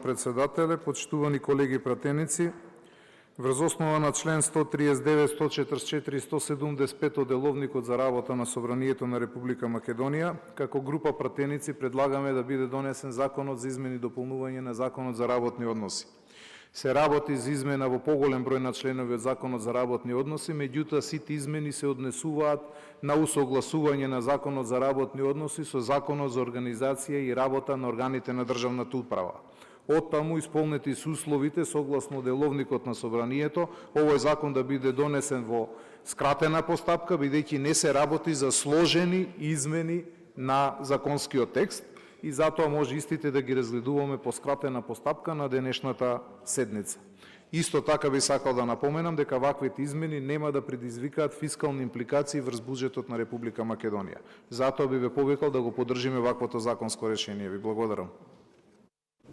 председателе, почитувани колеги пратеници, врз основа на член 139, 144 и 175 од Деловникот за работа на Собранието на Република Македонија, како група пратеници предлагаме да биде донесен Законот за измени и дополнување на Законот за работни односи. Се работи за измена во поголем број на членови од Законот за работни односи, меѓутоа сите измени се однесуваат на усогласување на Законот за работни односи со Законот за организација и работа на органите на државната управа. Оттаму исполнети се условите согласно Деловникот на Собранието, овој закон да биде донесен во скратена постапка, бидејќи не се работи за сложени измени на законскиот текст, и затоа може истите да ги разгледуваме по скратена постапка на денешната седница. Исто така би сакал да напоменам дека ваквите измени нема да предизвикаат фискални импликации врз буџетот на Република Македонија. Затоа би ве повикал да го поддржиме ваквото законско решение. Ви благодарам.